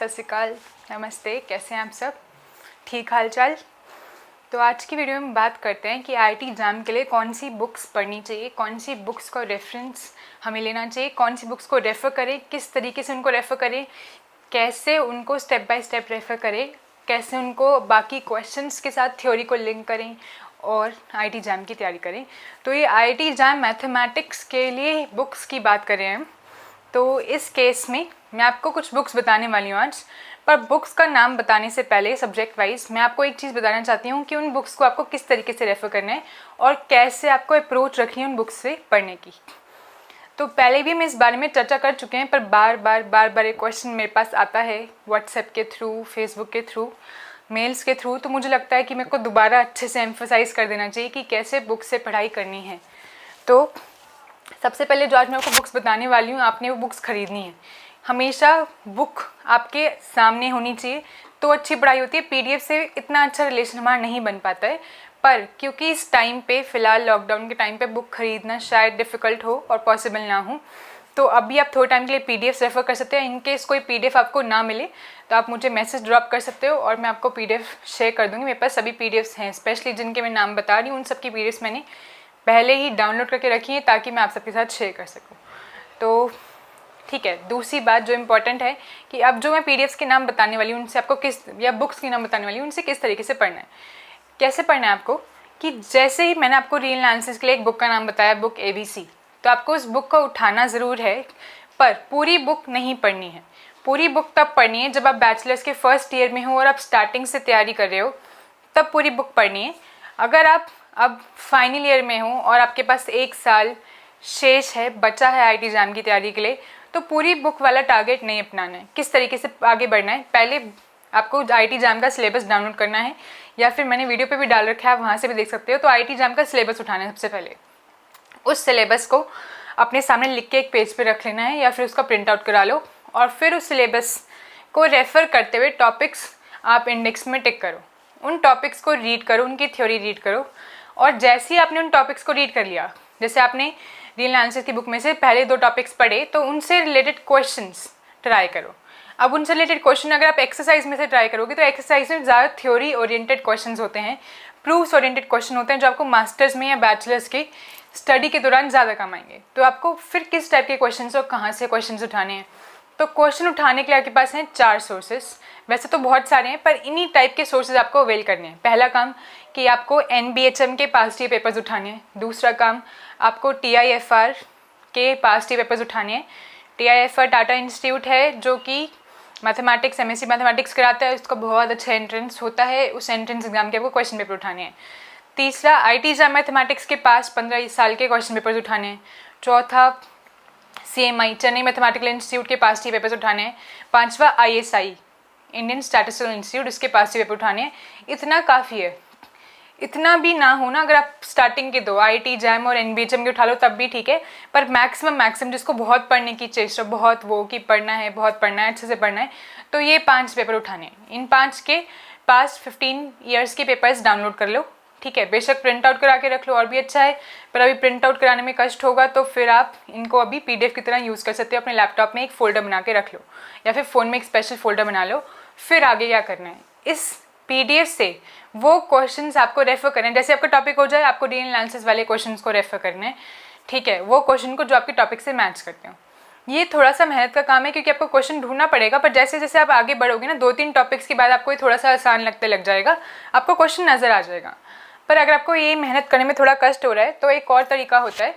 सत श्री अकाल, नमस्ते। कैसे हैं आप सब? ठीक हाल चाल? तो आज की वीडियो में बात करते हैं कि आईआईटी एग्ज़ाम के लिए कौन सी बुक्स पढ़नी चाहिए, कौन सी बुक्स को रेफरेंस हमें लेना चाहिए, कौन सी बुक्स को रेफ़र करें, किस तरीके से उनको रेफ़र करें, कैसे उनको स्टेप बाय स्टेप रेफ़र करें, कैसे उनको बाकी क्वेश्चंस के साथ थ्योरी को लिंक करें और आईआईटी एग्ज़ाम की तैयारी करें। तो ये आईआईटी एग्ज़ाम मैथमेटिक्स के लिए बुक्स की बात कर रहे हैं। तो इस केस में मैं आपको कुछ बुक्स बताने वाली हूँ आज, पर बुक्स का नाम बताने से पहले सब्जेक्ट वाइज मैं आपको एक चीज़ बताना चाहती हूँ कि उन बुक्स को आपको किस तरीके से रेफ़र करना है और कैसे आपको अप्रोच रखनी है उन बुक्स से पढ़ने की। तो पहले भी मैं इस बारे में चर्चा कर चुके हैं, पर बार बार एक क्वेश्चन मेरे पास आता है व्हाट्सएप के थ्रू, फेसबुक के थ्रू, मेल्स के थ्रू। तो मुझे लगता है कि मेरे को दोबारा अच्छे से एम्फोसाइज कर देना चाहिए कि कैसे बुक से पढ़ाई करनी है। तो सबसे पहले जो आज मैं आपको बुक्स बताने वाली हूँ, आपने वो बुक्स ख़रीदनी है। हमेशा बुक आपके सामने होनी चाहिए तो अच्छी पढ़ाई होती है। पीडीएफ से इतना अच्छा रिलेशन हमारा नहीं बन पाता है, पर क्योंकि इस टाइम पे फ़िलहाल लॉकडाउन के टाइम पे बुक ख़रीदना शायद डिफ़िकल्ट हो और पॉसिबल ना हो, तो अभी आप थोड़े टाइम के लिए पीडीएफ रेफ़र कर सकते हैं। इनकेस कोई पीडीएफ आपको ना मिले तो आप मुझे मैसेज ड्रॉप कर सकते हो और मैं आपको पीडीएफ शेयर कर दूँगी। मेरे पास सभी पीडीएफ्स हैं, स्पेशली जिनके मैं नाम बता रही हूँ उन सब की पीडीएफ्स मैंने पहले ही डाउनलोड करके रखी है ताकि मैं आप सबके साथ शेयर कर सकूँ। तो ठीक है, दूसरी बात जो इम्पोर्टेंट है कि अब जो मैं पीडीएफ्स के नाम बताने वाली हूँ उनसे आपको किस, या बुक्स के नाम बताने वाली हूँ उनसे किस तरीके से पढ़ना है, कैसे पढ़ना है आपको, कि जैसे ही मैंने आपको रील एनालिसिस के लिए एक बुक का नाम बताया, बुक ABC, तो आपको उस बुक को उठाना ज़रूर है, पर पूरी बुक नहीं पढ़नी है। पूरी बुक तब पढ़नी है जब आप बैचलर्स के फर्स्ट ईयर में हो और आप स्टार्टिंग से तैयारी कर रहे हो, तब पूरी बुक पढ़नी है। अगर आप अब फाइनल ईयर में हो और आपके पास 1 साल शेष है, बचा है आईआईटी एग्ज़ाम की तैयारी के लिए, तो पूरी बुक वाला टारगेट नहीं अपनाना है। किस तरीके से आगे बढ़ना है, पहले आपको आईआईटी एग्ज़ाम का सिलेबस डाउनलोड करना है, या फिर मैंने वीडियो पे भी डाल रखा है, आप वहाँ से भी देख सकते हो। तो आईआईटी एग्ज़ाम का सिलेबस उठाना है सबसे पहले। उस सिलेबस को अपने सामने लिख के एक पेज पे रख लेना है या फिर उसका प्रिंट आउट करा लो, और फिर उस सिलेबस को रेफ़र करते हुए टॉपिक्स आप इंडेक्स में टिक करो। उन टॉपिक्स को रीड करो, उनकी थ्योरी रीड करो, और जैसे ही आपने उन टॉपिक्स को रीड कर लिया, जैसे आपने रील एनालिसिस की बुक में से पहले 2 टॉपिक्स पढ़े, तो उनसे रिलेटेड क्वेश्चंस ट्राई करो। अब उनसे रिलेटेड क्वेश्चन अगर आप एक्सरसाइज में से ट्राई करोगे तो एक्सरसाइज में ज़्यादा थ्योरी ओरिएंटेड क्वेश्चंस होते हैं, प्रूफ्स ओरिएंटेड क्वेश्चन होते हैं, जो आपको मास्टर्स में या बैचलर्स की स्टडी के दौरान ज़्यादा काम आएंगे। तो आपको फिर किस टाइप के क्वेश्चन और कहाँ से क्वेश्चन उठाने हैं, तो क्वेश्चन उठाने के लिए आपके पास हैं 4 सोर्सेस। वैसे तो बहुत सारे हैं, पर इन्हीं टाइप के सोर्सेज आपको अवेल करने हैं। पहला काम कि आपको NBHM के पास्ट ईयर पेपर्स उठाने हैं। दूसरा काम आपको TIFR के पास्ट ईयर पेपर्स उठाने हैं। TIFR टाटा इंस्टीट्यूट है जो कि मैथमेटिक्स, MSc मैथमेटिक्स कराता है, उसका बहुत अच्छा एंट्रेंस होता है। उस एंट्रेंस एग्जाम के आपको क्वेश्चन पेपर उठाने हैं। तीसरा आईआईटी एग्जाम मैथमेटिक्स के पास 15 साल के क्वेश्चन पेपर्स उठाने हैं। चौथा CMI चेन्नई मैथमेटिकल इंस्टीट्यूट के पास ही पेपर्स उठाने हैं। 5वां ISI इंडियन स्टैटिस्टिकल इंस्टीट्यूट, उसके पास ही पेपर उठाने हैं। इतना काफ़ी है। इतना भी ना हो ना, अगर आप स्टार्टिंग के 2 आईआईटी जैम और NBHM के उठा लो तब भी ठीक है, पर मैक्सिमम जिसको बहुत पढ़ने की चेष्टा, बहुत वो कि पढ़ना है, बहुत पढ़ना है, अच्छे से पढ़ना है, तो ये 5 पेपर उठाने हैं। इन 5 के पास 15 ईयर्स के पेपर्स डाउनलोड कर लो, ठीक है। बेशक प्रिंट आउट करा के रख लो और भी अच्छा है, पर अभी प्रिंट आउट कराने में कष्ट होगा तो फिर आप इनको अभी PDF की तरह यूज़ कर सकते हो। अपने लैपटॉप में एक फ़ोल्डर बना के रख लो, या फिर फ़ोन में एक स्पेशल फ़ोल्डर बना लो। फिर आगे क्या करना है, इस PDF से वो क्वेश्चंस आपको रेफ़र करने हैं। जैसे आपका टॉपिक हो जाए, आपको रील एनालिसिस वाले क्वेश्चंस को रेफ़र करने हैं, ठीक है, वो क्वेश्चन को जो आपके टॉपिक से मैच करते हो। ये थोड़ा सा मेहनत का काम है क्योंकि आपको क्वेश्चन ढूंढना पड़ेगा, पर जैसे जैसे आप आगे बढ़ोगे ना, 2-3 टॉपिक्स के बाद आपको ये थोड़ा सा आसान लगते लग जाएगा, आपको क्वेश्चन नज़र आ जाएगा। पर अगर आपको ये मेहनत करने में थोड़ा कष्ट हो रहा है तो एक और तरीका होता है।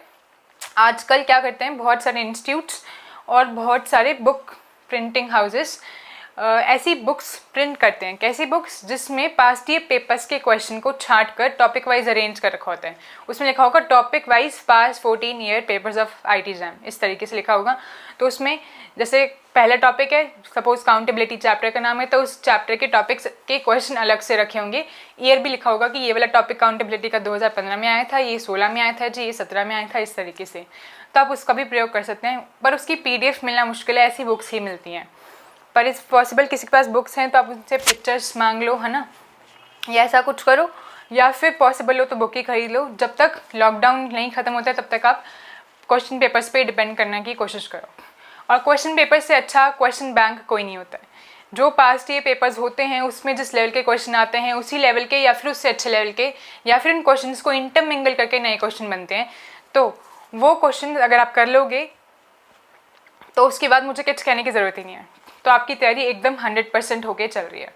आजकल क्या करते हैं, बहुत सारे इंस्टीट्यूट्स और बहुत सारे बुक प्रिंटिंग हाउसेस ऐसी बुक्स प्रिंट करते हैं। कैसी बुक्स, जिसमें पास्ट ईयर पेपर्स के क्वेश्चन को छांट कर टॉपिक वाइज अरेंज कर रखा होता है। उसमें लिखा होगा topic wise past 14 year papers of IIT exam, इस तरीके से लिखा होगा। तो उसमें जैसे पहला टॉपिक है, सपोज काउंटेबिलिटी चैप्टर का नाम है, तो उस चैप्टर के टॉपिक्स के क्वेश्चन अलग से रखे होंगे। ईयर भी लिखा होगा कि ये वाला टॉपिक काउंटेबिलिटी का 2015 में आया था, ये 16 में आया था जी, ये 17 में आया था, इस तरीके से। तो आप उसका भी प्रयोग कर सकते हैं, पर उसकी PDF मिलना मुश्किल है, ऐसी बुक्स ही मिलती हैं। पर इस पॉसिबल किसी के पास बुक्स हैं तो आप उनसे पिक्चर्स मांग लो, है ना, या ऐसा कुछ करो, या फिर पॉसिबल हो तो बुक ही खरीद लो। जब तक लॉकडाउन नहीं ख़त्म होता है तब तक आप क्वेश्चन पेपर्स पे डिपेंड करने की कोशिश करो। और क्वेश्चन पेपर से अच्छा क्वेश्चन बैंक कोई नहीं होता है। जो पास्ट ईयर पेपर्स होते हैं उसमें जिस लेवल के क्वेश्चन आते हैं उसी लेवल के या फिर उससे अच्छे लेवल के, या फिर उन क्वेश्चंस को इंटरमिंगल करके नए क्वेश्चन बनते हैं, तो वो क्वेश्चन अगर आप कर लोगे तो उसके बाद मुझे कुछ कहने की ज़रूरत ही नहीं है, तो आपकी तैयारी एकदम 100% होके चल रही है।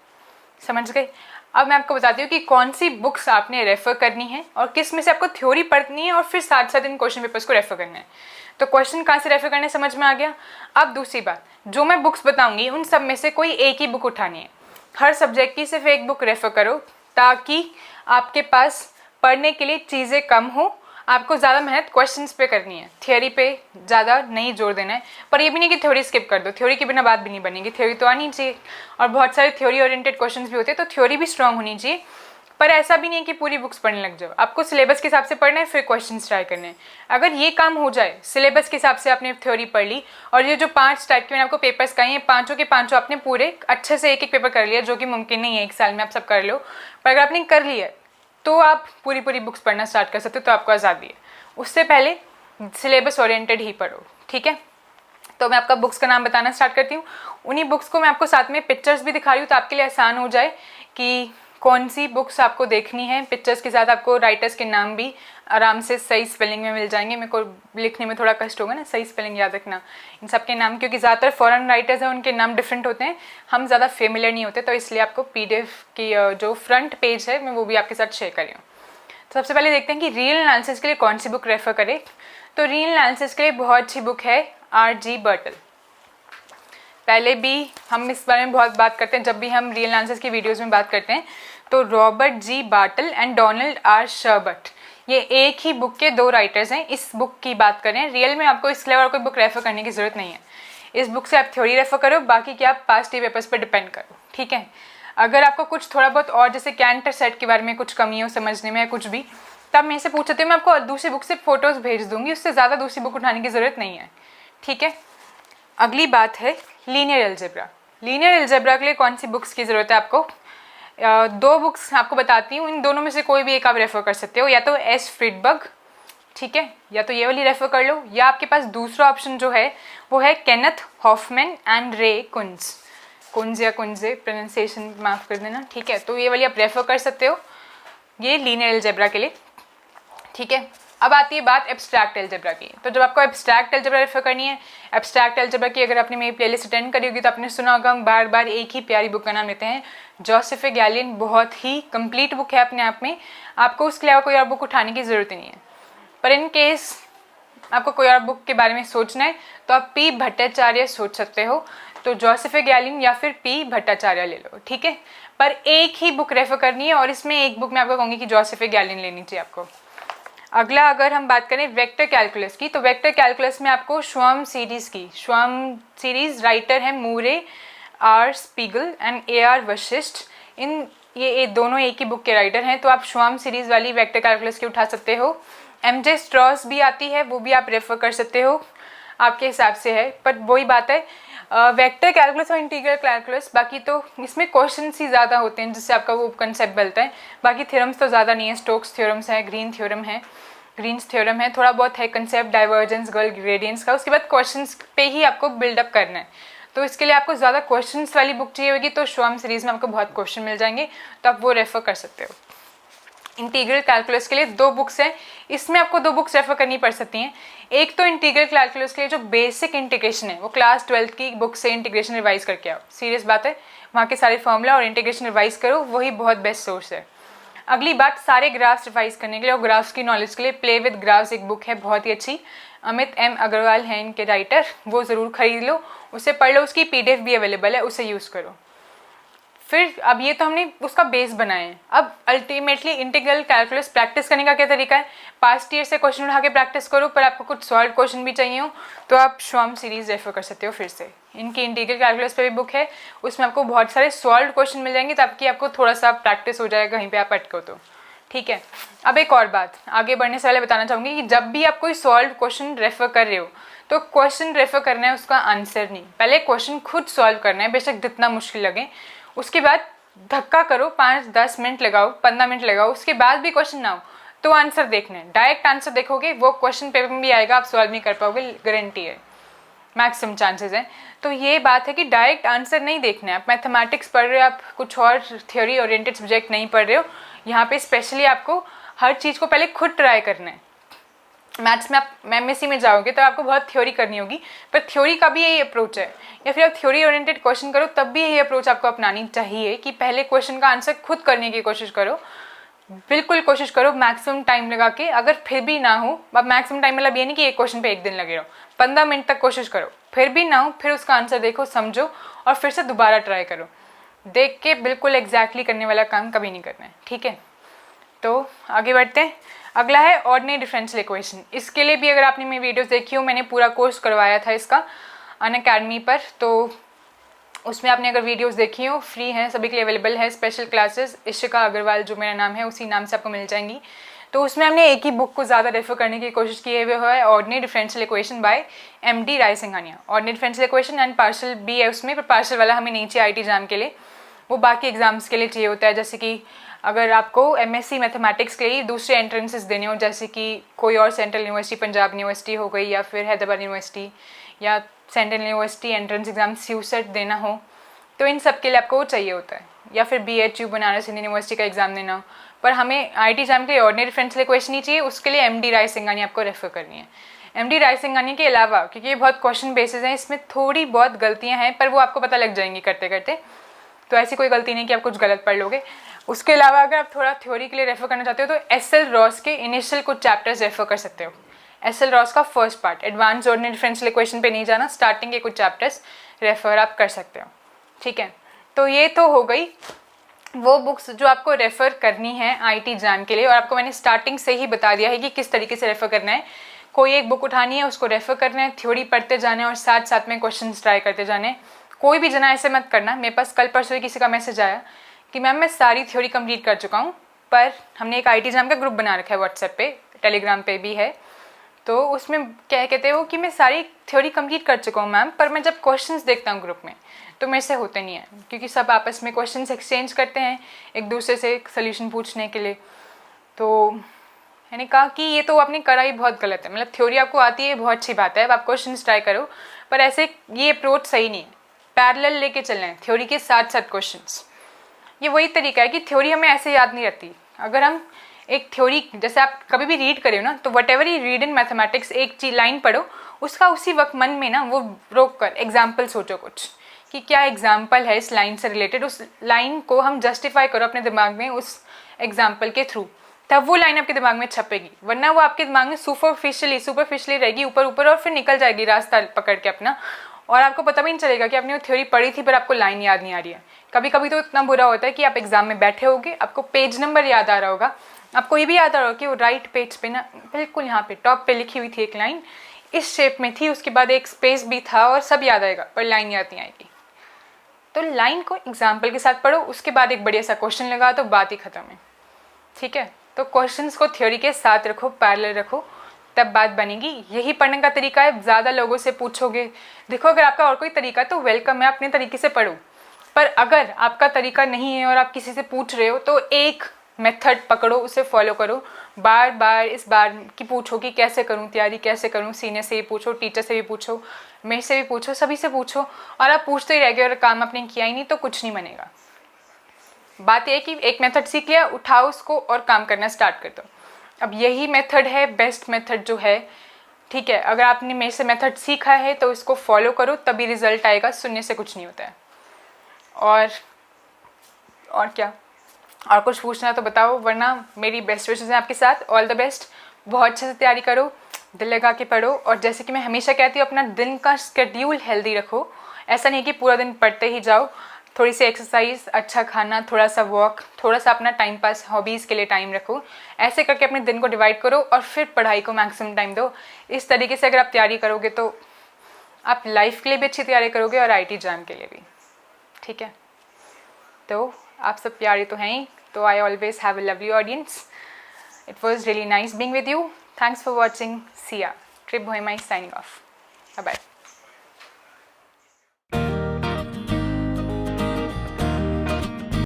समझ गए? अब मैं आपको बताती हूँ कि कौन सी बुक्स आपने रेफ़र करनी है और किस में से आपको थ्योरी पढ़नी है और फिर साथ साथ इन क्वेश्चन पेपर्स को रेफ़र करना है। तो क्वेश्चन कहाँ से रेफ़र करने समझ में आ गया। अब दूसरी बात, जो मैं बुक्स बताऊँगी उन सब में से कोई एक ही बुक उठानी है। हर सब्जेक्ट की सिर्फ एक बुक रेफ़र करो ताकि आपके पास पढ़ने के लिए चीज़ें कम हो। आपको ज़्यादा मेहनत क्वेश्चंस पे करनी है, थ्योरी पे ज़्यादा नहीं जोर देना है। पर ये भी नहीं कि थ्योरी स्किप कर दो, थ्योरी के बिना बात भी नहीं बनेगी, थ्योरी तो आनी चाहिए। और बहुत सारे थ्योरी ओरिएंटेड क्वेश्चंस भी होते हैं, तो थ्योरी भी स्ट्रांग होनी चाहिए। पर ऐसा भी नहीं है कि पूरी बुक्स पढ़ने लग जाओ, आपको सिलेबस के हिसाब से पढ़ना है, फिर क्वेश्चन ट्राई करने हैं। अगर ये काम हो जाए, सिलेबस के हिसाब से आपने थ्योरी पढ़ ली और ये जो 5 टाइप के मैंने आपको पेपर्स कहे हैं, पाँचों के पाँचों आपने पूरे अच्छे से एक एक पेपर कर लिया, जो कि मुमकिन नहीं है 1 साल में आप सब कर लो। पर अगर आपने कर लिया तो आप पूरी बुक्स पढ़ना स्टार्ट कर सकते हो, तो आपको आज़ादी है। उससे पहले सिलेबस ओरिएंटेड ही पढ़ो, ठीक है। तो मैं आपका बुक्स का नाम बताना स्टार्ट करती हूँ। उन्हीं बुक्स को मैं आपको साथ में पिक्चर्स भी दिखा रही हूँ, तो आपके लिए आसान हो जाए कि कौन सी बुक्स आपको देखनी है। पिक्चर्स के साथ आपको राइटर्स के नाम भी आराम से सही स्पेलिंग में मिल जाएंगे। मेरे को लिखने में थोड़ा कष्ट होगा ना, सही स्पेलिंग याद रखना इन सब के नाम, क्योंकि ज़्यादातर फॉरेन राइटर्स हैं, उनके नाम डिफरेंट होते हैं, हम ज़्यादा फेमिलियर नहीं होते, तो इसलिए आपको PDF की जो फ्रंट पेज है मैं वो भी आपके साथ शेयर कर रही हूँ। तो सबसे पहले देखते हैं कि रील एनालिसिस के लिए कौन सी बुक रेफर करें। तो रील एनालिसिस के लिए बहुत अच्छी बुक है R.G. बर्टल। पहले भी हम इस बारे में बहुत बात करते हैं, जब भी हम रील एनालिसिस की वीडियोस में बात करते हैं, तो Robert G. Bartle and Donald R. शर्बट, ये एक ही बुक के 2 राइटर्स हैं। इस बुक की बात करें, रियल में आपको इसके अलावा कोई बुक रेफर करने की ज़रूरत नहीं है। इस बुक से आप थ्योरी रेफर करो, बाकी की आप पास्ट ईयर पेपर्स पर डिपेंड करो, ठीक है। अगर आपको कुछ थोड़ा बहुत और जैसे कैंटर सेट के बारे में कुछ कमी हो समझने में या कुछ भी, तब मेरे से पूछ सकते हो, मैं आपको दूसरी बुक से फोटोज़ भेज दूंगी, उससे ज़्यादा दूसरी बुक उठाने की ज़रूरत नहीं है, ठीक है। अगली बात है लीनियर अलजेब्रा। लीनियर अलजेब्रा के लिए कौन सी बुक्स की ज़रूरत है आपको। 2 बुक्स आपको बताती हूँ, इन दोनों में से कोई भी एक आप रेफर कर सकते हो, या तो एस फ्रीडबर्ग, ठीक है, या तो ये वाली रेफर कर लो, या आपके पास दूसरा ऑप्शन जो है वो है केनेथ हॉफमैन एंड रे कुंज या कुंजे, प्रोनाउंसिएशन माफ़ कर देना, ठीक है। तो ये वाली आप रेफर कर सकते हो, ये लीनियर अलजेब्रा के लिए, ठीक है। अब आती है बात एब्स्ट्रैक्ट अलजेब्रा की। तो जब आपको एब्स्ट्रैक्ट अलजेब्रा रेफर करनी है, एब्स्ट्रैक्ट अलजेब्रा की अगर आपने मेरी प्लेलिस्ट अटेंड करी होगी तो आपने सुना होगा, हम बार बार एक ही प्यारी बुक का नाम लेते हैं, जोसेफ गैलियन। बहुत ही कंप्लीट बुक है अपने आप में, आपको उसके अलावा कोई और बुक उठाने की ज़रूरत ही नहीं है। पर इन केस आपको कोई और बुक के बारे में सोचना है तो आप P. भट्टाचार्य सोच सकते हो, तो जोसेफ गैलियन या फिर P. भट्टाचार्य ले लो, ठीक है। पर एक ही बुक रेफर करनी है और इसमें एक बुक मैं आपको कहूँगी कि जोसेफ गैलियन लेनी चाहिए आपको। अगला अगर हम बात करें वेक्टर कैलकुलस की, तो वेक्टर कैलकुलस में आपको श्वाम सीरीज राइटर है मूरे R. Spiegel and A.R. Vashishtha. ये दोनों एक ही बुक के राइटर हैं, तो आप श्वाम सीरीज वाली वेक्टर कैलकुलस की उठा सकते हो। MJ स्ट्रॉस भी आती है, वो भी आप रेफर कर सकते हो, आपके हिसाब से है। पर वही बात है, वेक्टर कैलकुलस और इंटीग्रल कैलकुलस, बाकी तो इसमें क्वेश्चंस ही ज़्यादा होते हैं जिससे आपका वो कंसेप्ट बनता है, बाकी थ्योरम्स तो ज़्यादा नहीं है। स्टोक्स थ्योरम्स है, ग्रीन्स थ्योरम है, थोड़ा बहुत है कंसेप्ट डाइवर्जेंस, गर्ल ग्रेडियंट्स का। उसके बाद क्वेश्चंस पे ही आपको बिल्डअप करना है, तो इसके लिए आपको ज़्यादा क्वेश्चंस वाली बुक चाहिए होगी, तो श्वाम सीरीज़ में आपको बहुत क्वेश्चन मिल जाएंगे, तो आप वो रेफर कर सकते हो। इंटीग्रल कैलकुलस के लिए 2 बुक्स हैं, इसमें आपको 2 बुक्स रेफर करनी पड़ सकती हैं। एक तो इंटीग्रल कैलकुलस के लिए जो बेसिक इंटीग्रेशन है, वो क्लास 12 की बुक से इंटीग्रेशन रिवाइज करके आओ, सीरियस बात है, वहाँ के सारे फॉर्मूला और इंटीग्रेशन रिवाइज करो, वही बहुत बेस्ट सोर्स है। अगली बात, सारे ग्राफ्स रिवाइज करने के लिए और ग्राफ्स की नॉलेज के लिए प्ले विद ग्राफ्स एक बुक है बहुत ही अच्छी, अमित M. अग्रवाल हैं इनके राइटर, वो ज़रूर खरीद लो, उसे पढ़ लो, उसकी PDF भी अवेलेबल है, उसे यूज़ करो। फिर अब ये तो हमने उसका बेस बनाया है, अब अल्टीमेटली इंटीग्रल कैलकुलस प्रैक्टिस करने का क्या तरीका है, पास्ट ईयर से क्वेश्चन उठा के प्रैक्टिस करो, पर आपको कुछ सॉल्व क्वेश्चन भी चाहिए हो तो आप श्वाम सीरीज रेफर कर सकते हो। फिर से इनकी इंटीग्रल कैलकुलस पे भी बुक है, उसमें आपको बहुत सारे सॉल्व क्वेश्चन मिल जाएंगे, ताकि आपको थोड़ा सा प्रैक्टिस हो जाएगा कहीं पर आप अटको तो, ठीक है। अब एक और बात आगे बढ़ने से पहले बताना चाहूँगी कि जब भी आप कोई सॉल्व क्वेश्चन रेफर कर रहे हो तो क्वेश्चन रेफर करना है, उसका आंसर नहीं, पहले क्वेश्चन खुद सॉल्व करना है, बेशक जितना मुश्किल लगे। उसके बाद धक्का करो, 5-10 मिनट लगाओ, 15 मिनट लगाओ, उसके बाद भी क्वेश्चन ना हो तो आंसर देखना है। डायरेक्ट आंसर देखोगे वो क्वेश्चन पेपर में भी आएगा, आप सॉल्व नहीं कर पाओगे, गारंटी है। मैक्सिमम चांसेस हैं। तो ये बात है कि डायरेक्ट आंसर नहीं देखना है। आप मैथमेटिक्स पढ़ रहे हो, आप कुछ और थ्योरी ओरिएंटेड सब्जेक्ट नहीं पढ़ रहे हो, यहाँ पे स्पेशली आपको हर चीज़ को पहले खुद ट्राई करना है। मैथ्स में आप MSc में जाओगे तो आपको बहुत थ्योरी करनी होगी, पर थ्योरी का भी यही अप्रोच है, या फिर आप थ्योरी ओरिएंटेड क्वेश्चन करो तब भी यही अप्रोच आपको अपनानी चाहिए कि पहले क्वेश्चन का आंसर खुद करने की कोशिश करो। बिल्कुल कोशिश करो मैक्सिमम टाइम लगा के। अगर फिर भी ना हो, अब मैक्सिमम टाइम मतलब ये नहीं कि एक क्वेश्चन पे 1 दिन लगे रहो, 15 मिनट तक कोशिश करो, फिर भी ना हो, फिर उसका आंसर देखो, समझो और फिर से दोबारा ट्राई करो। देख के बिल्कुल एग्जैक्टली करने वाला काम कभी नहीं करना है, ठीक है। तो आगे बढ़ते हैं। अगला है ऑर्डिनरी डिफरेंशियल इक्वेशन। इसके लिए भी अगर आपने मेरी वीडियोस देखी हो, मैंने पूरा कोर्स करवाया था इसका अनअकैडमी पर, तो उसमें आपने अगर वीडियोस देखी हो, फ्री हैं, सभी के लिए अवेलेबल है। स्पेशल क्लासेस इशिका अग्रवाल जो मेरा नाम है उसी नाम से आपको मिल जाएंगी। तो उसमें हमने एक ही बुक को ज़्यादा रेफर करने की कोशिश की है, वो है ordinary differential equation by MD Raisinghania. Ordinary differential equation and partial भी है उसमें, पर पार्शियल वाला हमें नहीं चाहिए IT एग्जाम के लिए, वो बाकी एग्जाम्स के लिए चाहिए होता है। जैसे कि अगर आपको MSc मैथमेटिक्स के लिए दूसरे एंट्रेंसेस देने हो, जैसे कि कोई और सेंट्रल यूनिवर्सिटी, पंजाब यूनिवर्सिटी हो गई, या फिर हैदराबाद यूनिवर्सिटी, या central university entrance exam CUSET देना हो, तो इन सब के लिए आपको वो चाहिए होता है। या फिर BHU बनारस हिंदू यूनिवर्सिटी का एग्जाम देना हो, पर हमें IT एग्जाम के लिए ऑर्डिनरी डिफरेंशियल इक्वेशन ही चाहिए, उसके लिए MD रायसिंघानिया आपको रेफर करनी है। MD रायसिंघानिया के अलावा, क्योंकि ये बहुत क्वेश्चन बेसिस हैं, इसमें थोड़ी बहुत गलतियाँ हैं, पर वो आपको पता लग जाएंगी करते करते, तो ऐसी कोई गलती नहीं कि आप कुछ गलत पढ़ लोगे। उसके अलावा अगर आप थोड़ा थ्योरी के लिए रेफर करना चाहते हो तो SL रॉस के इनिशियल कुछ चैप्टर्स रेफर कर सकते हो। SL रॉस का first part, advance ordinary differential equation पे नहीं जाना, स्टार्टिंग के कुछ चैप्टर्स रेफर आप कर सकते हो, ठीक है। तो ये तो हो गई वो बुक्स जो आपको रेफ़र करनी है IT एग्जाम के लिए, और आपको मैंने स्टार्टिंग से ही बता दिया है कि किस तरीके से रेफ़र करना है। कोई एक बुक उठानी है, उसको रेफ़र करना है, थ्योरी पढ़ते जाना है और साथ साथ में क्वेश्चंस ट्राई करते जाने हैं। कोई भी जना ऐसे मत करना। मेरे पास कल परसों किसी का मैसेज आया कि मैम मैं सारी थ्योरी कंप्लीट कर चुका हूँ, पर हमने एक IT एग्जाम का ग्रुप बना रखा है व्हाट्सएप पे, टेलीग्राम पे भी है, तो उसमें क्या कहते हो कि मैं सारी थ्योरी कंप्लीट कर चुका हूँ मैम, पर मैं जब क्वेश्चंस देखता हूँ ग्रुप में तो मेरे से होते नहीं है, क्योंकि सब आपस में क्वेश्चंस एक्सचेंज करते हैं एक दूसरे से सोल्यूशन पूछने के लिए। तो मैंने कहा कि ये तो आपने करा ही बहुत गलत है। मतलब थ्योरी आपको आती है, बहुत अच्छी बात है, अब आप क्वेश्चंस ट्राई करो, पर ऐसे ये अप्रोच सही नहीं है। पैरेलल लेके चलना है थ्योरी के साथ साथ क्वेश्चंस। ये वही तरीका है कि थ्योरी हमें ऐसे याद नहीं रहती। अगर हम एक थ्योरी, जैसे आप कभी भी रीड करें ना, तो what ever you read in mathematics, एक चीज लाइन पढ़ो, उसका उसी वक्त मन में ना वो रोक कर एग्जाम्पल सोचो कुछ, कि क्या एग्जाम्पल है इस लाइन से रिलेटेड, उस लाइन को हम जस्टिफाई करो अपने दिमाग में उस एग्जाम्पल के थ्रू, तब वो लाइन आपके दिमाग में छपेगी। वरना वो आपके दिमाग में सुपरफिशियली रहेगी, ऊपर ऊपर, और फिर निकल जाएगी रास्ता पकड़ के अपना, और आपको पता भी नहीं चलेगा कि आपने वो थ्योरी पढ़ी थी पर आपको लाइन याद नहीं आ रही है। कभी कभी तो इतना बुरा होता है कि आप एग्जाम में बैठे होगे, आपको पेज नंबर याद आ रहा होगा, आपको ये भी याद आ रहा होगा कि वो राइट पेज पे ना बिल्कुल यहाँ पे टॉप पे लिखी हुई थी एक लाइन, इस शेप में थी, उसके बाद एक स्पेस भी था, और सब याद आएगा, पर लाइन याद नहीं आएगी। तो लाइन को एग्जाम्पल के साथ पढ़ो, उसके बाद एक बढ़िया सा क्वेश्चन लगा तो बात ही खत्म है, ठीक है। तो क्वेश्चंस को थ्योरी के साथ रखो, पैरेलल रखो, तब बात बनेगी। यही पढ़ने का तरीका है। ज़्यादा लोगों से पूछोगे, देखो अगर आपका और कोई तरीका तो वेलकम है, अपने तरीके से पढ़ो, पर अगर आपका तरीका नहीं है और आप किसी से पूछ रहे हो तो एक मेथड पकड़ो, उसे फॉलो करो। बार बार इस बार की पूछो कि कैसे करूं तैयारी, कैसे करूं, सीनियर से भी पूछो, टीचर से भी पूछो, मेरे से भी पूछो, सभी से पूछो, और आप पूछते ही रह गए और काम आपने किया ही नहीं तो कुछ नहीं बनेगा। बात यह है कि एक मेथड सीख लिया, उठाओ उसको और काम करना स्टार्ट कर दो। अब यही मेथड है बेस्ट मेथड जो है, ठीक है। अगर आपने मेरे से मेथड सीखा है तो इसको फॉलो करो, तभी रिजल्ट आएगा, सुनने से कुछ नहीं होता है। और क्या, और कुछ पूछना तो बताओ, वरना मेरी बेस्ट विशेस हैं आपके साथ। ऑल द बेस्ट, बहुत अच्छे से तैयारी करो, दिल लगा के पढ़ो, और जैसे कि मैं हमेशा कहती हूँ अपना दिन का शेड्यूल हेल्दी रखो। ऐसा नहीं कि पूरा दिन पढ़ते ही जाओ, थोड़ी सी एक्सरसाइज, अच्छा खाना, थोड़ा सा वॉक, थोड़ा सा अपना टाइम पास, हॉबीज़ के लिए टाइम रखो। ऐसे करके अपने दिन को डिवाइड करो और फिर पढ़ाई को मैक्सिमम टाइम दो। इस तरीके से अगर आप तैयारी करोगे तो आप लाइफ के लिए भी अच्छी तैयारी करोगे और IT एग्जाम के लिए भी, ठीक है। तो आप सब प्यारे तो हैं ही, तो I always have a lovely audience. It was really nice being with you. Thanks for watching. Siya, Trip Bohema is signing off. Bye bye.